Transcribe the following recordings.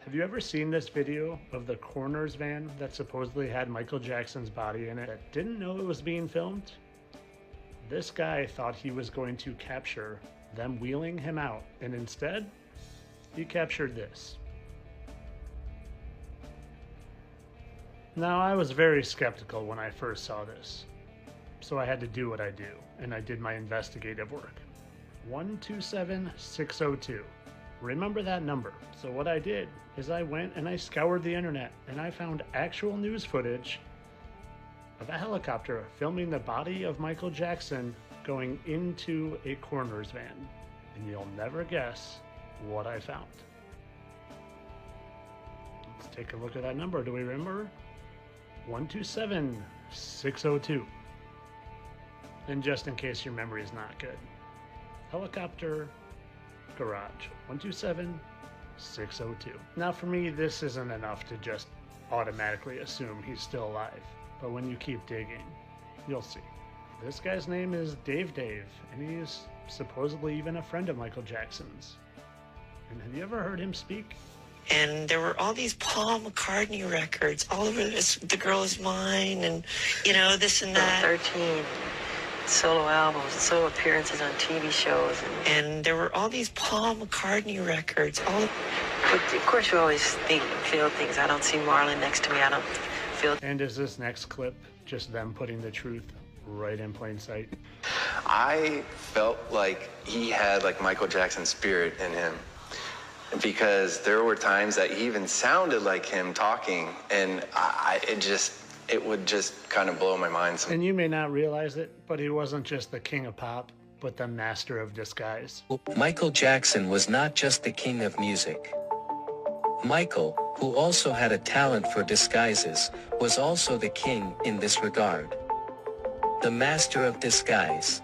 Have you ever seen this video of the coroner's van that supposedly had Michael Jackson's body in it that didn't know it was being filmed? This guy thought he was going to capture them wheeling him out, and instead, he captured this. Now, I was very skeptical when I first saw this, so I had to do what I do, and I did my investigative work. 127602. Remember that number. So what I did is I went and I scoured the internet and I found actual news footage of a helicopter filming the body of Michael Jackson going into a coroner's van. And you'll never guess what I found. Let's take a look at that number. Do we remember? 127602. And just in case your memory is not good. Helicopter garage 127602. Now for me, this isn't enough to just automatically assume he's still alive, but when you keep digging, you'll see. This guy's name is Dave, and he's supposedly even a friend of Michael Jackson's. And have you ever heard him speak? And there were all these Paul McCartney records all over this, The Girl Is Mine, and this and that. 13 solo albums, solo appearances on TV shows, and there were all these Paul McCartney records. But of course, you always feel things. I don't see Marlon next to me. I don't feel. And is this next clip just them putting the truth right in plain sight? I felt like he had like Michael Jackson's spirit in him, because there were times that he even sounded like him talking, and it would just kind of blow my mind. And you may not realize it, but he wasn't just the king of pop, but the master of disguise. Michael Jackson was not just the king of music. Michael, who also had a talent for disguises, was also the king in this regard. The master of disguise.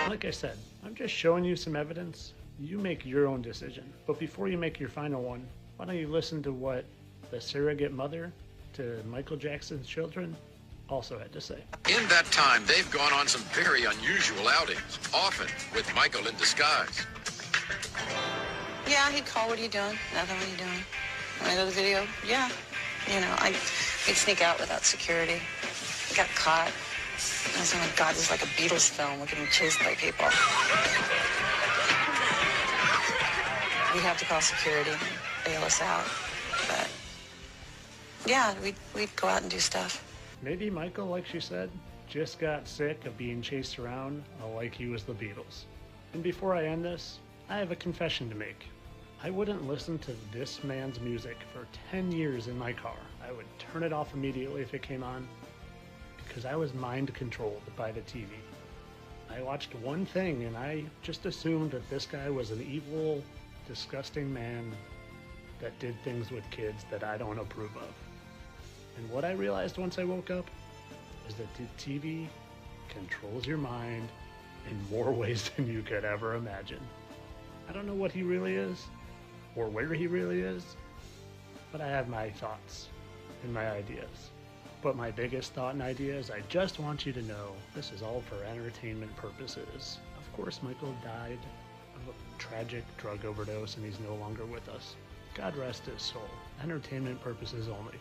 Like I said, I'm just showing you some evidence. You make your own decision. But before you make your final one, why don't you listen to what the surrogate mother to Michael Jackson's children also had to say. In that time, they've gone on some very unusual outings, often with Michael in disguise. Yeah, he'd call, "What are you doing?" "Nothing, what are you doing?" "Want to go to the video?" "Yeah." We'd sneak out without security. We got caught. I was like, God, this is like a Beatles film. We're getting chased by people. We'd have to call security, bail us out. But yeah, we'd go out and do stuff. Maybe Michael, like she said, just got sick of being chased around like he was the Beatles. And before I end this, I have a confession to make. I wouldn't listen to this man's music for 10 years in my car. I would turn it off immediately if it came on, because I was mind controlled by the TV. I watched one thing and I just assumed that this guy was an evil, disgusting man that did things with kids that I don't approve of. And what I realized once I woke up is that the TV controls your mind in more ways than you could ever imagine. I don't know what he really is or where he really is, but I have my thoughts and my ideas. But my biggest thought and idea is I just want you to know this is all for entertainment purposes. Of course, Michael died of a tragic drug overdose and he's no longer with us. God rest his soul. Entertainment purposes only.